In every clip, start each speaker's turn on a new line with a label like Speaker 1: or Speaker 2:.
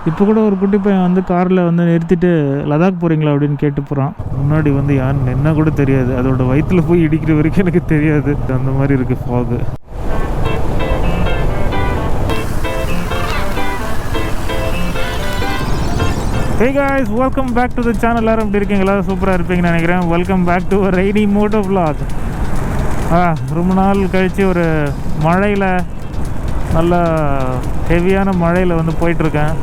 Speaker 1: இப்போ கூட ஒரு குட்டி பையன் வந்து காரில் வந்து நிறுத்திட்டு லடாக் போகிறீங்களா அப்படின்னு கேட்டு போகிறான். முன்னாடி வந்து யாருன்னு என்ன கூட தெரியாது, அதோட வயிற்றில் போய் இடிக்கிற வரைக்கும் எனக்கு தெரியாது. அந்த மாதிரி இருக்குது fog. Hey guys, welcome back to the channel. எல்லாரும் எப்படி இருக்கீங்களா? சூப்பராக இருப்பீங்கன்னு நினைக்கிறேன். Welcome back to rainy moto vlog. ரொம்ப நாள் கழித்து ஒரு மழையில், நல்ல ஹெவியான மழையில் வந்து போயிட்டுருக்கேன்.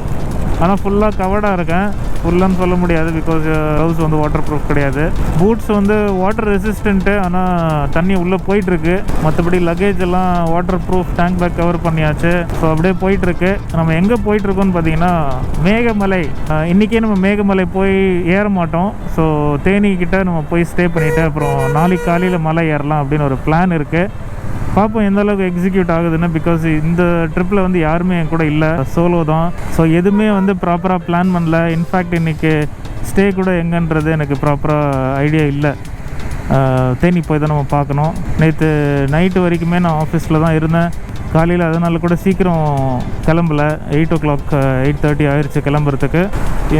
Speaker 1: ஆனால் ஃபுல்லாக கவர்டாக இருக்கேன். ஃபுல்லான்னு சொல்ல முடியாது, பிகாஸ் க்ளவுஸ் வந்து வாட்டர் ப்ரூஃப் கிடையாது. பூட்ஸ் வந்து வாட்டர் ரெசிஸ்டண்ட்டு, ஆனால் தண்ணி உள்ளே போயிட்டுருக்கு. மற்றபடி லக்கேஜ் எல்லாம் water proof tank back cover பண்ணியாச்சு. ஸோ அப்படியே போயிட்டுருக்கு. நம்ம எங்கே போயிட்டுருக்கோன்னு பார்த்தீங்கன்னா மேகமலை. இன்றைக்கே நம்ம மேகமலை போய் ஏற மாட்டோம். ஸோ தேனிக்கிட்ட நம்ம போய் ஸ்டே பண்ணிவிட்டு அப்புறம் நாளைக்கு காலையில் மலை ஏறலாம் அப்படின்னு ஒரு பிளான் இருக்குது. பார்ப்போம் எந்த அளவுக்கு எக்ஸிக்யூட் ஆகுதுன்னு. பிகாஸ் இந்த ட்ரிப்பில் வந்து யாருமே என் கூட இல்லை, சோலோ தான். ஸோ எதுவுமே வந்து ப்ராப்பராக பிளான் பண்ணல. இன்ஃபேக்ட் இன்றைக்கி ஸ்டே கூட எங்கன்றது எனக்கு ப்ராப்பராக ஐடியா இல்லை. தேனி போய் தான் நம்ம பார்க்கணும். நேற்று நைட்டு வரைக்குமே நான் ஆஃபீஸில் தான் இருந்தேன். காலையில் அதனால கூட சீக்கிரம் கிளம்பல. 8 o'clock 8:30 ஆயிடுச்சு கிளம்புறதுக்கு.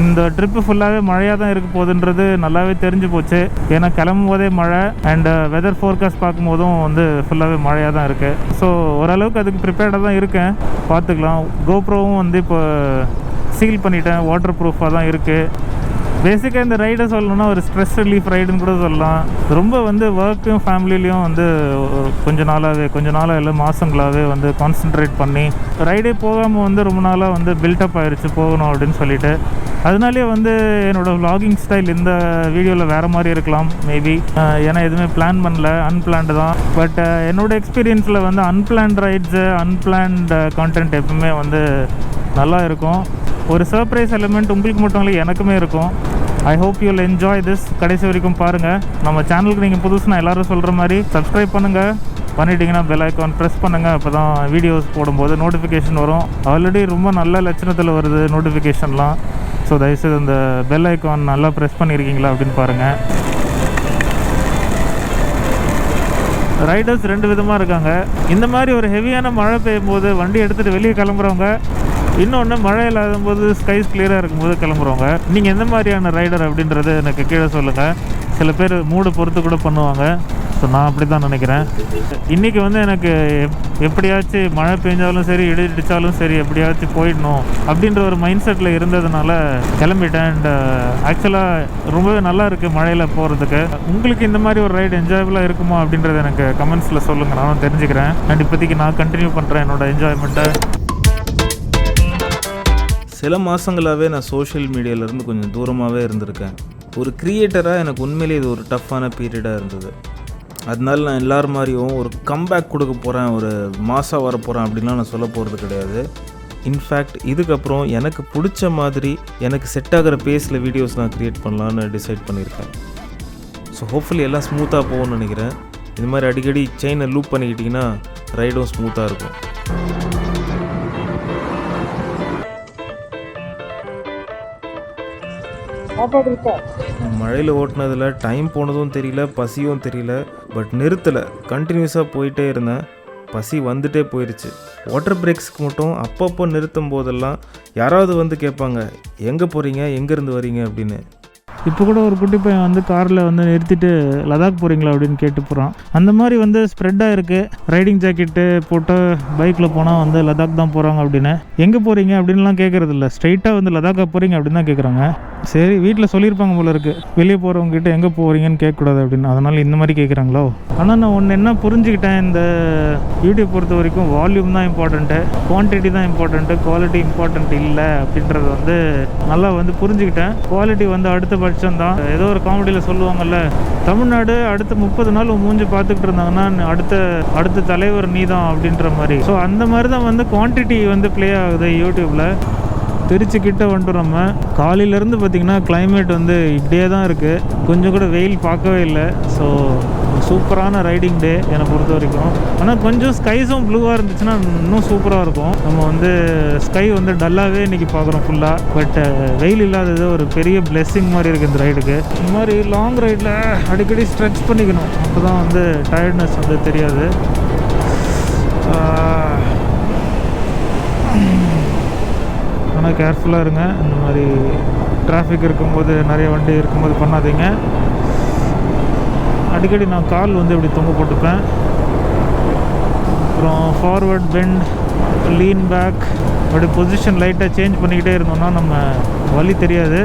Speaker 1: இந்த ட்ரிப்பு ஃபுல்லாகவே மழையாக தான் இருக்க போகுதுன்றது நல்லாவே தெரிஞ்சு போச்சு. ஏன்னா கிளம்பும் போதே மழை, அண்ட் வெதர் ஃபோர்காஸ்ட் பார்க்கும்போதும் வந்து ஃபுல்லாகவே மழையாக தான் இருக்குது. ஸோ ஓரளவுக்கு அதுக்கு ப்ரிப்பேர்டாக தான் இருக்கேன். பார்த்துக்கலாம். கோப்ரோவும் வந்து இப்போ சீல் பண்ணிட்டேன், வாட்டர் ப்ரூஃபாக தான் இருக்குது. பேசிக்காக இந்த ரைடை சொல்லணும்னா ஒரு ஸ்ட்ரெஸ் ரிலீஃப் ரைடுன்னு கூட சொல்லலாம். ரொம்ப வந்து ஒர்க்கும் ஃபேமிலிலையும் வந்து கொஞ்ச நாளாக இல்லை மாதங்களாகவே வந்து கான்சென்ட்ரேட் பண்ணி ரைடே போகாமல் வந்து ரொம்ப நாளாக வந்து பில்டப் ஆகிடுச்சு போகணும் அப்படின்னு சொல்லிட்டு. அதனாலே வந்து என்னோடய vlogging ஸ்டைல் இந்த வீடியோவில் வேறு மாதிரி இருக்கலாம் மேபி. ஏன்னா எதுவுமே பிளான் பண்ணல, அன்பிளான்டு தான். பட் என்னோடய எக்ஸ்பீரியன்ஸில் வந்து அன்பிளான்ட் ரைட்ஸு, அன்பிளான்ட் கான்டென்ட் எப்பவுமே வந்து நல்லா இருக்கும். ஒரு சர்ப்ரைஸ் எலிமெண்ட் உங்களுக்கு மட்டும் இல்லை, எனக்குமே இருக்கும். I hope you will enjoy this. கடைசி வரைக்கும் பாருங்கள். நம்ம சேனலுக்கு நீங்கள் புதுசுனா எல்லோரும் சொல்கிற மாதிரி சப்ஸ்கிரைப் பண்ணுங்கள். பண்ணிட்டீங்கன்னா பெல் ஐக்கான் ப்ரெஸ் பண்ணுங்கள். அப்போ தான் வீடியோஸ் போடும்போது நோட்டிஃபிகேஷன் வரும். ஆல்ரெடி ரொம்ப நல்ல லட்சணத்தில் வருது நோட்டிஃபிகேஷன்லாம். ஸோ தயவுசெய்து அந்த பெல் ஐக்கான் நல்லா ப்ரெஸ் பண்ணியிருக்கீங்களா அப்படின்னு பாருங்கள். ரைடர்ஸ் 2 விதமாக இருக்காங்க. இந்த மாதிரி ஒரு ஹெவியான மழை பெய்யும் போது வண்டி எடுத்துகிட்டு வெளியே கிளம்புறவங்க, இன்னொன்று மழை இல்லாத போது ஸ்கைஸ் கிளியராக இருக்கும்போது கிளம்புறவங்க. நீங்கள் எந்த மாதிரியான ரைடர் அப்படின்றது எனக்கு கீழே சொல்லுங்கள். சில பேர் மூடு பொறுத்து கூட பண்ணுவாங்க. ஸோ நான் அப்படி தான் நினைக்கிறேன். இன்றைக்கி வந்து எனக்கு எப்படியாச்சும் மழை பெஞ்சாலும் சரி, இடி இடித்தாலும் சரி, எப்படியாச்சும் போயிடணும் அப்படின்ற ஒரு மைண்ட் செட்டில் இருந்ததுனால கிளம்பிட்டேன். அண்ட் ஆக்சுவலாக ரொம்பவே நல்லா இருக்குது மழையில் போகிறதுக்கு. உங்களுக்கு இந்த மாதிரி ஒரு ரைடு என்ஜாயபுளாக இருக்குமா அப்படின்றத எனக்கு கமெண்ட்ஸில் சொல்லுங்கள், நானும் தெரிஞ்சுக்கிறேன். அண்ட் இப்போதைக்கு நான் கண்டினியூ பண்ணுறேன் என்னோடய என்ஜாய்மெண்ட்டை.
Speaker 2: சில மாதங்களாகவே நான் சோஷியல் மீடியாவிலேருந்து கொஞ்சம் தூரமாகவே இருந்திருக்கேன். ஒரு க்ரியேட்டராக எனக்கு உண்மையிலே இது ஒரு டஃப்பான பீரியடாக இருந்தது. அதனால நான் எல்லோரும் மாதிரியும் ஒரு கம்பேக் கொடுக்க போகிறேன், ஒரு மாதம் வர போகிறேன் அப்படின்லாம் நான் சொல்ல போகிறது கிடையாது. இன்ஃபேக்ட் இதுக்கப்புறம் எனக்கு பிடிச்ச மாதிரி எனக்கு செட் ஆகிற பேஸில் வீடியோஸ் நான் க்ரியேட் பண்ணலான்னு டிசைட் பண்ணியிருக்கேன். ஸோ ஹோப்ஃபுல்லி எல்லாம் ஸ்மூத்தாக போகும்னு நினைக்கிறேன். இது மாதிரி அடிக்கடி செயினை லூப் பண்ணிக்கிட்டிங்கன்னா ரைடும் ஸ்மூத்தாக இருக்கும். மழையில் ஓட்டினதில் டைம் போனதும் தெரியல, பசியும் தெரியல. பட் நிறுத்தலை, கண்டினியூஸாக போயிட்டே இருந்தேன். பசி வந்துட்டே போயிடுச்சு. வாட்டர் பிரேக்ஸுக்கு மட்டும் அப்பப்போ நிறுத்தும் போதெல்லாம் யாராவது வந்து கேட்பாங்க, எங்கே போகிறீங்க, எங்கேருந்து வரீங்க அப்படின்னு.
Speaker 1: இப்போ கூட ஒரு குட்டி பையன் வந்து காரில் வந்து நிறுத்திட்டு லடாக் போகிறீங்களா அப்படின்னு கேட்டு போகிறான். அந்த மாதிரி வந்து ஸ்ப்ரெட்டாக இருக்குது. ரைடிங் ஜாக்கெட்டு போட்டு பைக்கில் போனால் வந்து லடாக் தான் போகிறாங்க அப்படின்னு. எங்கே போகிறீங்க அப்படின்லாம் கேட்குறது இல்லை, ஸ்ட்ரைட்டாக வந்து லடாக்காக போகிறீங்க அப்படின்னு தான் கேட்குறாங்க. சரி, வீட்டில் சொல்லியிருப்பாங்க போல இருக்குது, வெளியே போகிறவங்ககிட்ட எங்கே போகிறீங்கன்னு கேட்கக்கூடாது அப்படின்னு. அதனால் இந்த மாதிரி கேட்குறாங்களோ. ஆனால் நான் ஒன்று என்ன புரிஞ்சுக்கிட்டேன், இந்த யூடியூப் பொறுத்த வரைக்கும் வால்யூம் தான் இம்பார்ட்டண்ட்டு, குவான்டிட்டி தான் இம்பார்ட்டண்ட்டு, குவாலிட்டி இம்பார்ட்டண்ட் இல்லை அப்படின்றது வந்து நல்லா வந்து புரிஞ்சுக்கிட்டேன். குவாலிட்டி வந்து அடுத்த பட்சம் தான். ஏதோ ஒரு காமெடியில் சொல்லுவாங்கல்ல, தமிழ்நாடு அடுத்த 30 நாள் மூஞ்சி பார்த்துக்கிட்டு இருந்தாங்கன்னா அடுத்த தலைவர் நீ தான் அப்படின்ற மாதிரி. ஸோ அந்த மாதிரி தான் வந்து குவான்டிட்டி வந்து ப்ளே ஆகுது யூடியூப்பில். திருச்சிக்கிட்ட வந்துட்டு நம்ம காலையிலேருந்து பார்த்திங்கன்னா கிளைமேட் வந்து இப்படியே தான் இருக்குது. கொஞ்சம் கூட வெயில் பார்க்கவே இல்லை. ஸோ சூப்பரான ரைடிங் டே என்னை பொறுத்த வரைக்கும். ஆனால் கொஞ்சம் ஸ்கைஸும் ப்ளூவாக இருந்துச்சுன்னா இன்னும் சூப்பராக இருக்கும். நம்ம வந்து ஸ்கை வந்து டல்லாகவே இன்றைக்கி பார்க்குறோம் ஃபுல்லாக. பட் வெயில் இல்லாதது ஒரு பெரிய பிளெஸ்ஸிங் மாதிரி இருக்குது இந்த ரைடுக்கு. இந்த மாதிரி லாங் ரைடில் அடிக்கடி ஸ்ட்ரெச் பண்ணிக்கணும், அப்போ தான் வந்து டயர்ட்னஸ் வந்து தெரியாது. ஆனால் கேர்ஃபுல்லாக இருங்க. இந்த மாதிரி டிராஃபிக் இருக்கும்போது, நிறைய வண்டி இருக்கும்போது பண்ணாதீங்க. அடிக்கடி நான் கால் வந்து இப்படி தொங்க போட்டுப்பேன். அப்புறம் ஃபார்வர்ட் பெண்ட், லீன் பேக், அப்படி பொசிஷன் லைட்டாக சேஞ்ச் பண்ணிக்கிட்டே இருந்தோம்னா நம்ம வலி தெரியாது.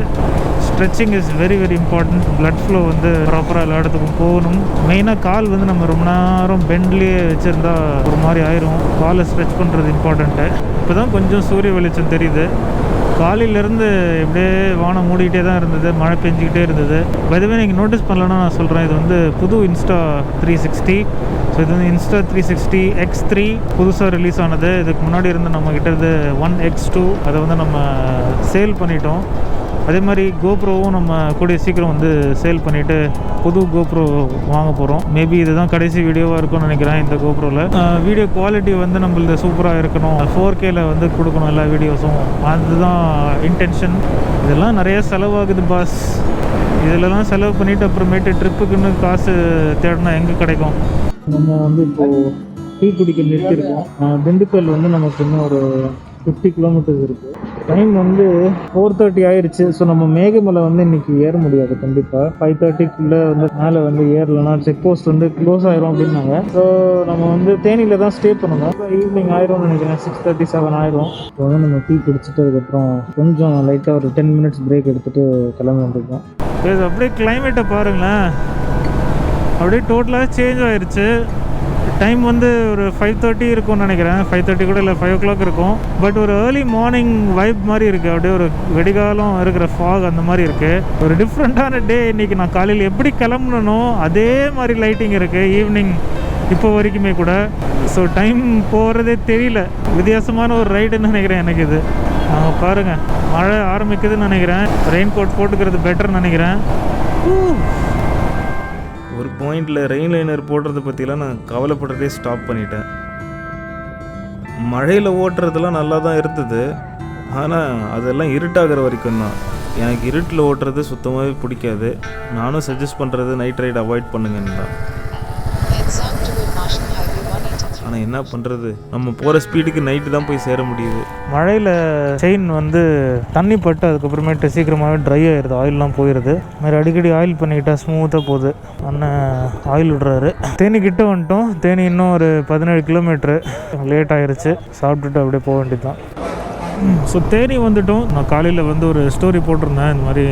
Speaker 1: Stretching is very very important. Blood flow வந்து ப்ராப்பராக எல்லா இடத்துக்கும் போகணும். மெயினாக கால் வந்து நம்ம ரொம்ப நேரம் பெண்ட்லேயே வச்சுருந்தா ஒரு மாதிரி ஆயிரும். காலை ஸ்ட்ரெச் பண்ணுறது இம்பார்ட்டண்ட்டு. இப்போ தான் கொஞ்சம் சூரிய வெளிச்சம் தெரியுது. காலையிலேருந்து இப்படியே வானம் மூடிக்கிட்டே தான் இருந்தது, மழை பெஞ்சிக்கிட்டே இருந்தது. பதுவே நீங்கள் நோட்டீஸ் பண்ணலன்னா நான் சொல்கிறேன், இது வந்து புது இன்ஸ்டா 360. ஸோ இது வந்து இன்ஸ்டா 360 X3 புதுசாக ரிலீஸ் ஆனது. இதுக்கு முன்னாடி இருந்து நம்மக்கிட்ட இருந்து 1X2 அதை வந்து நம்ம சேல் பண்ணிட்டோம். அதே மாதிரி கோப்ரோவும் நம்ம கூடிய சீக்கிரம் வந்து சேல் பண்ணிவிட்டு புது கோப்ரோ வாங்க போகிறோம். மேபி இதுதான் கடைசி வீடியோவாக இருக்கும்னு நினைக்கிறேன். இந்த கோப்ரோவில் வீடியோ குவாலிட்டி வந்து நம்மளது சூப்பராக இருக்கணும், 4Kல வந்து கொடுக்கணும் எல்லா வீடியோஸும். அதுதான் இன்டென்ஷன். இதெல்லாம் நிறைய செலவாகுது பாஸ். இதிலலாம் செலவு பண்ணிவிட்டு அப்புறமேட்டு ட்ரிப்புக்குன்னு காசு தேடினா எங்கே கிடைக்கும்? நம்ம வந்து இப்போது டீ குடிக்க நிறுத்தியிருக்கோம். திண்டுக்கல் வந்து நமக்கு இன்னும் ஒரு 50 கிலோமீட்டர்ஸ் இருக்குது. டைம் வந்து 4:30 ஆயிடுச்சு. ஸோ நம்ம மேகமலை வந்து இன்றைக்கி ஏற முடியாது. கண்டிப்பாக 5:30க்குள்ளே வந்து மேலே வந்து ஏறலைன்னா செக் போஸ்ட் வந்து க்ளோஸ் ஆயிரும் அப்படின்னாங்க. ஸோ நம்ம வந்து தேனியில் தான் ஸ்டே பண்ணணும். ஈவினிங் ஆயிரும்னு நினைக்கிறேன், 6:37 ஆயிரும். இப்போ வந்து நம்ம டீ குடிச்சிட்டு அதுக்கப்புறம் கொஞ்சம் லைட்டாக ஒரு 10 மினிட்ஸ் பிரேக் எடுத்துகிட்டு கிளம்ப வேண்டியிருக்கோம். இது அப்படியே கிளைமேட்டை பாருங்களேன், அப்படியே டோட்டலாக சேஞ்ச் ஆயிடுச்சு. டைம் வந்து ஒரு 5:30 இருக்கும்னு நினைக்கிறேன். 5:30 கூட இல்லை, 5 o'clock இருக்கும். பட் ஒரு ஏர்லி மார்னிங் வைப் மாதிரி இருக்குது. அப்படியே ஒரு வெடிகாலம் இருக்கிற ஃபாக் அந்த மாதிரி இருக்குது. ஒரு டிஃப்ரெண்ட்டான டே இன்றைக்கி. நான் காலையில் எப்படி கிளம்புனோ அதே மாதிரி லைட்டிங் இருக்குது ஈவினிங் இப்போ வரைக்குமே கூட. ஸோ டைம் போகிறதே தெரியல. வித்தியாசமான ஒரு ரைடுன்னு நினைக்கிறேன் எனக்கு இது. பாருங்கள், மழை ஆரம்பிக்குதுன்னு நினைக்கிறேன். ரெயின் கோட் போட்டுக்கிறது பெட்டர்னு நினைக்கிறேன்.
Speaker 2: ஒரு பாயிண்டில் ரெயின் லைனர் போடுறதை பற்றிலாம் நான் கவலைப்படுறதே ஸ்டாப் பண்ணிட்டேன். மழையில் ஓட்டுறதுலாம் நல்லா தான் இருந்தது, ஆனால் அதெல்லாம் இருட்டாகிற வரைக்கும் தான். எனக்கு இருட்டில் ஓட்டுறது சுத்தமாகவே பிடிக்காது. நானும் சஜஸ்ட் பண்ணுறது நைட் ரைடு அவாய்ட் பண்ணுங்கன்னு தான். ஆனால் என்ன பண்ணுறது, நம்ம போகிற ஸ்பீடுக்கு நைட்டு தான் போய் சேர முடியுது.
Speaker 1: மழையில் செயின் வந்து தண்ணி பட்டு அதுக்கப்புறமேட்டு சீக்கிரமாகவே ட்ரை ஆயிடுது, ஆயிலெலாம் போயிடுது. மாதிரி அடிக்கடி ஆயில் பண்ணிக்கிட்டா ஸ்மூத்தாக போகுது. அண்ணன் ஆயில் விடுறாரு. தேனி கிட்ட வந்துட்டோம். தேனி இன்னும் ஒரு 17 கிலோமீட்ரு. லேட் ஆயிடுச்சு. சாப்பிட்டுட்டு அப்படியே போக வேண்டியது தான். ஸோ தேனி வந்துட்டோம். நான் காலையில் வந்து ஒரு ஸ்டோரி போட்டிருந்தேன், இந்த மாதிரி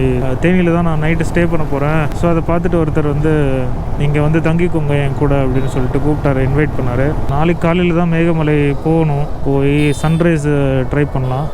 Speaker 1: தேனியில் தான் நான் நைட்டு ஸ்டே பண்ண போகிறேன். ஸோ அதை பார்த்துட்டு ஒருத்தர் வந்து நீங்கள் வந்து தங்கிக்கோங்க என் கூட அப்படின்னு சொல்லிட்டு கூப்பிட்டாரு, இன்வைட் பண்ணார். நாளைக்கு காலையில் தான் மேகமலை போகணும். போய் சன்ரைஸ் ட்ரை பண்ணலாம்.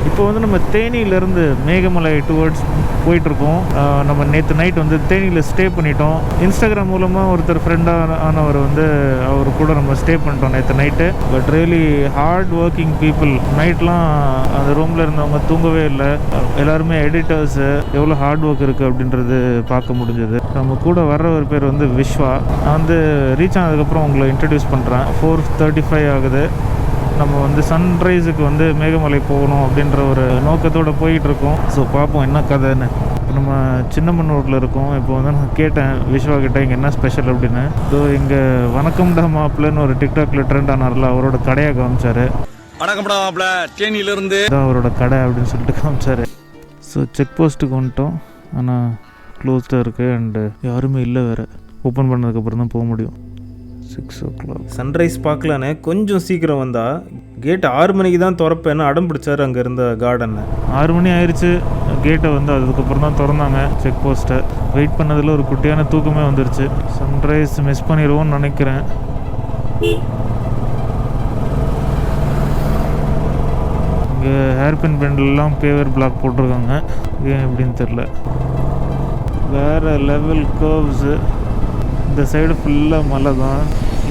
Speaker 1: இப்போ வந்து நம்ம தேனியிலேருந்து மேகமலை டுவர்ட்ஸ் போயிட்டுருக்கோம். நம்ம நேற்று நைட் வந்து தேனியில் ஸ்டே பண்ணிட்டோம். இன்ஸ்டாகிராம் மூலமாக ஒருத்தர் ஃப்ரெண்டாக ஆனவர் வந்து அவர் கூட நம்ம ஸ்டே பண்ணிட்டோம் நேற்று night. But really hard working people. நைட்லாம் அந்த ரூமில் இருந்தவங்க தூங்கவே இல்லை. எல்லாருமே எடிட்டர்ஸு. எவ்வளோ ஹார்ட் ஒர்க் இருக்குது அப்படின்றது பார்க்க முடிஞ்சது. நம்ம கூட வர்ற ஒரு பேர் வந்து விஸ்வா. நான் வந்து ரீச் ஆனதுக்கப்புறம் உங்களை இன்ட்ரடியூஸ் பண்ணுறேன். 4:35 ஆகுது. நம்ம வந்து சன்ரைஸுக்கு வந்து மேகமலை போகணும் அப்படின்ற ஒரு நோக்கத்தோடு போயிட்டுருக்கோம். ஸோ பார்ப்போம் என்ன கதைன்னு. இப்போ நம்ம சின்னமன்னூரில் இருக்கோம். இப்போ வந்து நான் கேட்டேன் விஸ்வா கிட்டே இங்கே என்ன ஸ்பெஷல் அப்படின்னு. ஸோ இங்கே வணக்கம்டா மாப்பிள்ளைன்னு ஒரு டிக்டாக்ல ட்ரெண்ட் ஆனார்ல, அவரோட கடையை காமிச்சார்.
Speaker 3: வணக்கம்டா மாப்பிள்ள, தேனியிலேருந்து
Speaker 1: இதான் அவரோட கடை அப்படின்னு சொல்லிட்டு காமிச்சார். ஸோ செக் போஸ்ட்டுக்கு வந்துட்டோம். ஆனால் க்ளோஸ்டாக இருக்குது அண்டு யாருமே இல்லை வேறு. ஓப்பன் பண்ணதுக்கப்புறம் தான் போக முடியும். 6 o'clock.
Speaker 2: சன்ரைஸ் பார்க்கலான்னு கொஞ்சம் சீக்கிரம் வந்தால் கேட்டு 6 மணிக்கு தான் திறப்பேன்னு அடம் பிடிச்சார் அங்கே இருந்த கார்டனில்.
Speaker 1: 6 மணி ஆயிடுச்சு. கேட்டை வந்து அதுக்கப்புறம் தான் திறந்தாங்க செக் போஸ்ட்டை. வெயிட் பண்ணதில் ஒரு குட்டியான தூக்கமே வந்துருச்சு. சன்ரைஸ் மிஸ் பண்ணிடுவோம்னு நினைக்கிறேன். இங்கே ஹேர்பின் பெண்ட்லாம் பேவர் பிளாக் போட்டிருக்காங்க. ஏன் எப்படின்னு தெரில. வேறு லெவல் கர்வ்ஸு. இந்த சைடு ஃபுல்லாக மலை தான்.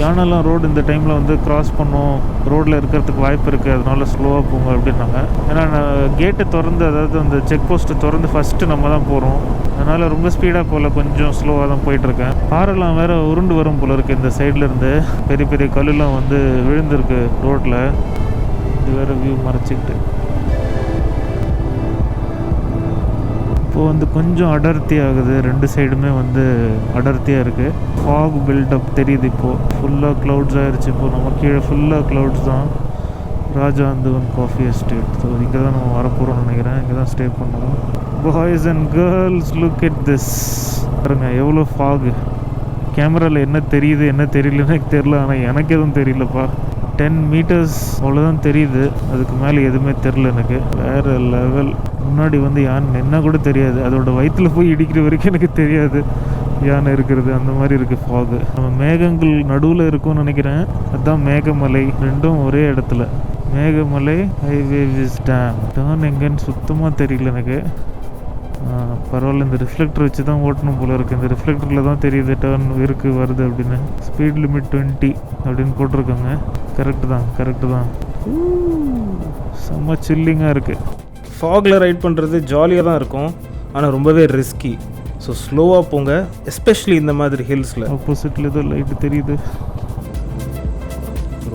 Speaker 1: யானெல்லாம் ரோடு இந்த டைமில் வந்து க்ராஸ் பண்ணோம், ரோட்டில் இருக்கிறதுக்கு வாய்ப்பு இருக்குது, அதனால ஸ்லோவாக போங்க அப்படின்னாங்க. ஏன்னா கேட்டை திறந்து, அதாவது அந்த செக் போஸ்ட்டு திறந்து ஃபஸ்ட்டு நம்ம தான் போகிறோம். அதனால் ரொம்ப ஸ்பீடாக போகல, கொஞ்சம் ஸ்லோவாக தான் போயிட்டுருக்கேன். பாறைலாம் வேறு உருண்டு வரும் போல இருக்குது. இந்த சைட்லேருந்து பெரிய பெரிய கல்லுலாம் வந்து விழுந்திருக்கு ரோட்டில். இது வேறு வியூ மறைச்சிக்கிட்டு இப்போ வந்து கொஞ்சம் அடர்த்தி ஆகுது, ரெண்டு சைடுமே வந்து அடர்த்தியாக இருக்குது. ஃபாக் பில்டப் தெரியுது. இப்போது ஃபுல்லாக க்ளவுட்ஸ் ஆகிடுச்சு. இப்போது நம்ம கீழே ஃபுல்லாக க்ளவுட்ஸ் தான். ராஜாந்தவன் காஃபி எஸ்டேட். ஸோ இங்கே தான் நம்ம வரப்போகிறோம்னு நினைக்கிறேன். இங்கே தான் ஸ்டே பண்ணுவோம். Boys and girls, look Ed this. பாருங்க எவ்வளோ ஃபாகு. கேமராவில் என்ன தெரியுது என்ன தெரியலன்னு எனக்கு தெரில, ஆனால் எனக்கு எதுவும் தெரியலப்பா. 10 meters அவ்வளோதான் தெரியுது, அதுக்கு மேலே எதுவுமே தெரில எனக்கு. வேறு லெவல். முன்னாடி வந்து யானை என்ன கூட தெரியாது, அதோட வயிற்றில் போய் இடிக்கிற வரைக்கும் எனக்கு தெரியாது யானை இருக்கிறது. அந்த மாதிரி இருக்குது ஃபாகு. நம்ம மேகங்கள் நடுவில் இருக்கும்னு நினைக்கிறேன். அதுதான் மேகமலை. ரெண்டும் ஒரே இடத்துல. மேகமலை ஹைவே விஸ் டேம். டேர்ன் எங்கேன்னு சுத்தமாக தெரியல எனக்கு. பரவாயில்ல, இந்த ரிஃப்ளெக்டர் வச்சு தான் ஓட்டணும் போல இருக்குது. இந்த ரிஃப்ளெக்டரில் தான் தெரியுது டேர்ன் இருக்குது வருது அப்படின்னு. ஸ்பீட் லிமிட் 20 அப்படின்னு போட்டிருக்காங்க. கரெக்டு தான். செம்ம சில்லிங்காக இருக்குது.
Speaker 2: ஃபாகில் ரைட் பண்ணுறது ஜாலியாக தான் இருக்கும், ஆனால் ரொம்பவே ரிஸ்கி. ஸோ ஸ்லோவாக போங்க, எஸ்பெஷலி இந்த மாதிரி ஹில்ஸில்.
Speaker 1: ஆப்போசிட்டில் ஏதோ லைட்டு தெரியுது.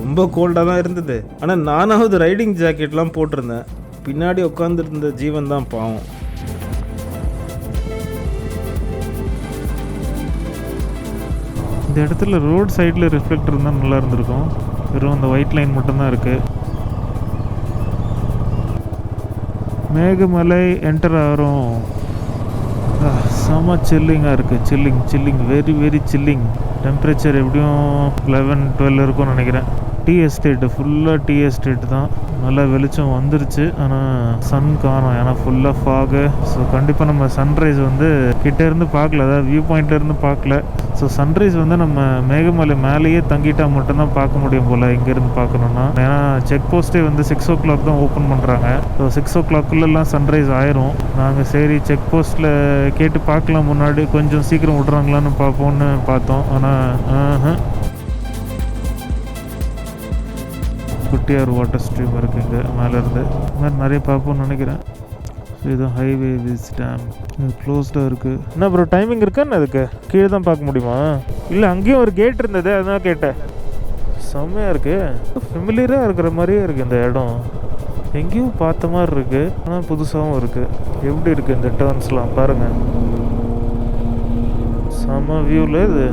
Speaker 2: ரொம்ப கோல்டாக தான் இருந்தது, ஆனால் நானாவது ரைடிங் ஜாக்கெட்லாம் போட்டிருந்தேன். பின்னாடி உட்காந்துருந்த ஜீவன் தான் பாவம்.
Speaker 1: இந்த இடத்துல ரோட் சைடில் ரிஃப்ளெக்டர் இருந்தால் நல்லா இருந்திருக்கும். வெறும் அந்த ஒயிட் லைன் மட்டும்தான் இருக்குது. மேகமலை என்டர் ஆகிறோம். செம்ம சில்லிங்காக இருக்குது. Chilling very very chilling. Temperature எப்படியும் 11-12 இருக்கும்னு நினைக்கிறேன். டீ எஸ்டேட்டு, ஃபுல்லாக டீ எஸ்டேட்டு தான். நல்லா வெளிச்சம் வந்துருச்சு, ஆனால் சன் காணும், ஏன்னா ஃபுல்லாக ஃபாகு. ஸோ கண்டிப்பாக நம்ம சன்ரைஸ் வந்து கிட்டேருந்து பார்க்கல, அதாவது வியூ பாயிண்ட்லேருந்து பார்க்கல. ஸோ சன்ரைஸ் வந்து நம்ம மேகமலை மேலேயே தங்கிட்டால் மட்டும்தான் பார்க்க முடியும் போல் இங்கேருந்து பார்க்கணுன்னா. ஏன்னா செக் போஸ்ட்டே வந்து 6 o'clock தான் ஓப்பன் பண்ணுறாங்க. ஸோ 6 o'clockலாம் சன்ரைஸ் ஆயிரும். நாங்கள் சரி செக் போஸ்ட்டில் கேட்டு பார்க்கலாம், முன்னாடி கொஞ்சம் சீக்கிரம் விட்றாங்களான்னு பார்ப்போன்னு பார்த்தோம். ஆனால் குட்டியார் வாட்டர் ஸ்ட்ரீம் இருக்குது இங்கே மேலேருந்து. இந்த மாதிரி நிறைய பார்ப்போம்னு நினைக்கிறேன். இது ஹைவே விஸ் டேம். இது க்ளோஸ்டாக இருக்குது. என்ன ப்ரோ டைமிங் இருக்கான்னு? அதுக்கு கீழே தான் பார்க்க முடியுமா? இல்லை அங்கேயும் ஒரு கேட் இருந்தது, அதான் கேட்டேன். செம்மையாக இருக்குது, ஃபெமிலியராக இருக்கிற மாதிரியே இருக்குது இந்த இடம். எங்கேயும் பார்த்த மாதிரி இருக்குது, ஆனால் புதுசாகவும் இருக்குது. எப்படி இருக்குது இந்த டர்ன்ஸ்லாம் பாருங்கள். செம்ம வியூவில் இது.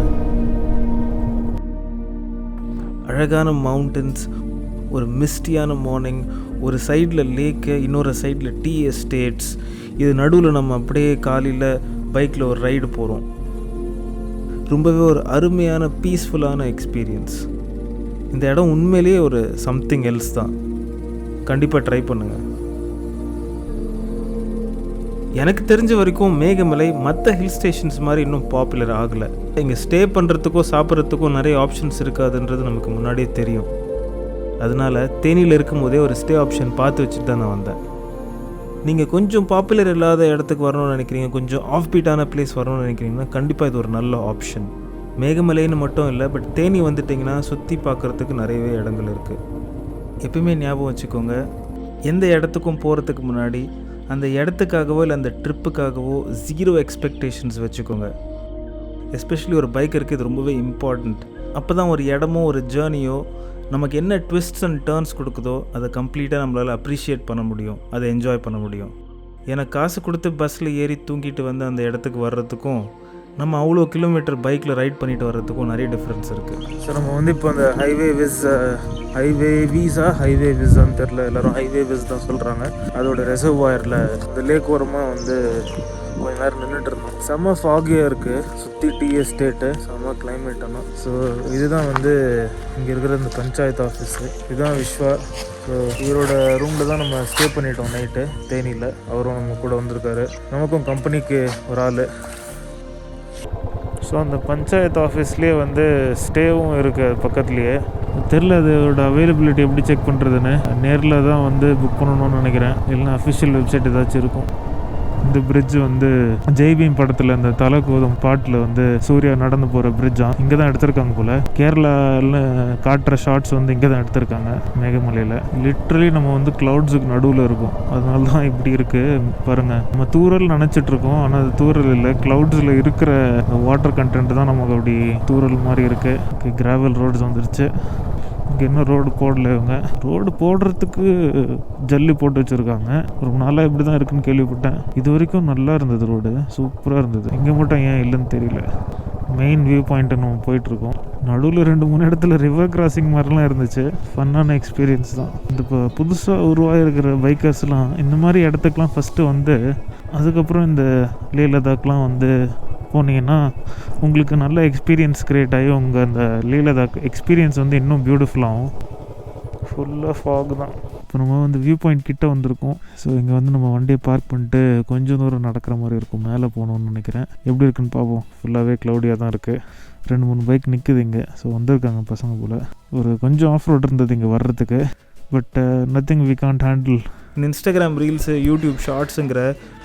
Speaker 2: அழகான மவுண்டன்ஸ், ஒரு மிஸ்டியான மார்னிங், ஒரு சைடில் லேக்கு, இன்னொரு சைடில் டீ எஸ்டேட்ஸ். இது நடுவில் நம்ம அப்படியே காலையில் பைக்கில் ஒரு ரைடு போகிறோம். ரொம்பவே ஒரு அருமையான பீஸ்ஃபுல்லான எக்ஸ்பீரியன்ஸ். இந்த இடம் உண்மையிலேயே ஒரு சம்திங் எல்ஸ் தான். கண்டிப்பாக ட்ரை பண்ணுங்கள். எனக்கு தெரிஞ்ச வரைக்கும் மேகமலை மற்ற ஹில் ஸ்டேஷன்ஸ் மாதிரி இன்னும் பாப்புலர் ஆகலை. இங்கே ஸ்டே பண்ணுறதுக்கோ சாப்பிட்றதுக்கோ நிறைய ஆப்ஷன்ஸ் இருக்காதுன்றது நமக்கு முன்னாடியே தெரியும். அதனால் தேனியில் இருக்கும்போதே ஒரு ஸ்டே ஆப்ஷன் பார்த்து வச்சுட்டு தான் நான் வந்தேன். நீங்கள் கொஞ்சம் பாப்புலர் இல்லாத இடத்துக்கு வரணும்னு நினைக்கிறீங்க, கொஞ்சம் ஆஃப் பீட்டான பிளேஸ் வரணும்னு நினைக்கிறீங்கன்னா கண்டிப்பாக இது ஒரு நல்ல ஆப்ஷன். மேகமலைன்னு மட்டும் இல்லை, பட் தேனி வந்துட்டிங்கன்னா சுற்றி பார்க்குறதுக்கு நிறையவே இடங்கள் இருக்குது. எப்பயுமே ஞாபகம் வச்சுக்கோங்க, எந்த இடத்துக்கும் போகிறதுக்கு முன்னாடி அந்த இடத்துக்காகவோ இல்லை அந்த ட்ரிப்புக்காகவோ 0 எக்ஸ்பெக்டேஷன்ஸ் வச்சுக்கோங்க. எஸ்பெஷலி ஒரு பைக்கருக்கு இது ரொம்பவே இம்பார்ட்டண்ட். அப்போ தான் ஒரு இடமோ ஒரு ஜேர்னியோ நமக்கு என்ன ட்விஸ்ட்ஸ் அண்ட் டர்ன்ஸ் கொடுக்குதோ அதை கம்ப்ளீட்டாக நம்மளால் அப்ரிஷியேட் பண்ண முடியும், அதை என்ஜாய் பண்ண முடியும். ஏன்னா காசு கொடுத்து பஸ்ஸில் ஏறி தூங்கிட்டு வந்து அந்த இடத்துக்கு வர்றதுக்கும் நம்ம அவ்வளோ கிலோமீட்டர் பைக்கில் ரைட் பண்ணிட்டு வர்றதுக்கும் நிறைய டிஃப்ரென்ஸ் இருக்குது.
Speaker 1: ஸோ நம்ம வந்து இப்போ அந்த ஹைவே விஸான்னு தெரில, எல்லோரும் ஹைவே விஸ் தான் சொல்கிறாங்க. அதோட ரெசர்வாயரில் இந்த லேக் ஓரமாக வந்து கொஞ்ச நேரம் நின்றுட்டு இருந்தோம். செம்ம ஃபாகியாக இருக்குது, சுற்றி டீ எஸ்டேட்டு, செம்ம கிளைமேட். ஆனால் ஸோ இதுதான் வந்து இங்கே இருக்கிற இந்த பஞ்சாயத்து ஆஃபீஸு. இதுதான் விஸ்வா. ஸோ இவரோட ரூமில் தான் நம்ம ஸ்டே பண்ணிட்டோம் நைட்டு தேனியில். அவரும் நம்ம கூட வந்திருக்காரு. நமக்கும் கம்பெனிக்கு ஒரு ஆள். ஸோ அந்த பஞ்சாயத்து ஆஃபீஸ்லேயே வந்து ஸ்டேவும் இருக்குது பக்கத்துலேயே. தெரில அதோட அவைலபிலிட்டி எப்படி செக் பண்ணுறதுன்னு. நேரில் தான் வந்து புக் பண்ணணும்னு நினைக்கிறேன், இல்லைன்னா அஃபிஷியல் வெப்சைட் ஏதாச்சும் இருக்கும். இந்த பிரிட்ஜ் வந்து ஜெய்பீம் படத்தில் இந்த தலை கோதும் பாட்டில் வந்து சூர்யா நடந்து போகிற பிரிட்ஜா இங்கே தான் எடுத்திருக்காங்க போல். கேரளாவில் காட்டுற ஷார்ட்ஸ் வந்து இங்கே தான் எடுத்திருக்காங்க மேகமலையில். லிட்ரலி நம்ம வந்து க்ளவுட்ஸுக்கு நடுவில் இருக்கும், அதனால தான் இப்படி இருக்குது பாருங்கள். நம்ம தூரல் நினச்சிட்ருக்கோம், ஆனால் அது தூரல் இல்லை, க்ளவுட்ஸில் இருக்கிற வாட்டர் கண்டென்ட் தான் நமக்கு அப்படி தூரல் மாதிரி இருக்குது. கிராவல் ரோட்ஸ் வந்துருச்சு. இதுக்கு இன்னும் ரோடு போடல. இவங்க ரோடு போடுறதுக்கு ஜல்லி போட்டு வச்சுருக்காங்க. ரொம்ப நாளாக இப்படி தான் இருக்குன்னு கேள்விப்பட்டேன். இது வரைக்கும் நல்லா இருந்தது, ரோடு சூப்பராக இருந்தது. இங்கே மட்டும் ஏன் இல்லைன்னு தெரியல. மெயின் வியூ பாயிண்ட்டை நம்ம போயிட்டுருக்கோம். நடுவில் 2-3 இடத்துல ரிவர் கிராசிங் மாதிரிலாம் இருந்துச்சு. ஃபன்னான எக்ஸ்பீரியன்ஸ் தான். இந்த இப்போ புதுசாக உருவாகிருக்கிற பைக்கர்ஸ்லாம் இந்த மாதிரி இடத்துக்குலாம் ஃபஸ்ட்டு வந்து அதுக்கப்புறம் இந்த லே லதாக்லாம் வந்து போனீங்கன்னா உங்களுக்கு நல்ல எக்ஸ்பீரியன்ஸ் க்ரியேட் ஆகி உங்கள் அந்த லே லதாக் எக்ஸ்பீரியன்ஸ் வந்து இன்னும் பியூட்டிஃபுல்லாகும். ஃபுல்லாக ஃபாக் தான். இப்போ நம்ம வந்து வியூ பாயிண்ட் கிட்டே வந்திருக்கோம். ஸோ இங்கே வந்து நம்ம வண்டியை பார்க் பண்ணிட்டு கொஞ்சம் தூரம் நடக்கிற மாதிரி இருக்கும். மேலே போகணுன்னு நினைக்கிறேன். எப்படி இருக்குன்னு பார்ப்போம். ஃபுல்லாகவே க்ளவுடியாக தான் இருக்குது. 2-3 பைக் நிற்குது இங்கே. ஸோ வந்திருக்காங்க பசங்க போல். ஒரு கொஞ்சம் ஆஃப் ரோட் இருந்தது இங்கே வர்றதுக்கு. But nothing we can't handle.
Speaker 2: இந்த இன்ஸ்டாகிராம் ரீல்ஸு, யூடியூப் ஷார்ட்ஸுங்கிற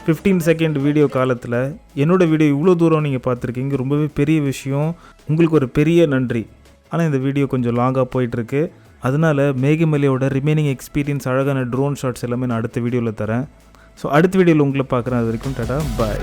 Speaker 2: 15 செகண்ட் வீடியோ காலத்தில் என்னோடய வீடியோ இவ்வளோ தூரம் நீங்கள் பார்த்துருக்கீங்க. ரொம்பவே பெரிய விஷயம். உங்களுக்கு ஒரு பெரிய நன்றி. ஆனால் இந்த வீடியோ கொஞ்சம் லாங்காக போயிட்டுருக்கு. அதனால் மேகமலையோட ரிமைனிங் எக்ஸ்பீரியன்ஸ், அழகான ட்ரோன் ஷாட்ஸ் எல்லாமே நான் அடுத்த வீடியோவில் தரேன். ஸோ அடுத்த வீடியோவில் உங்களை பார்க்குறேன். அது வரைக்கும் டாடா, பாய்.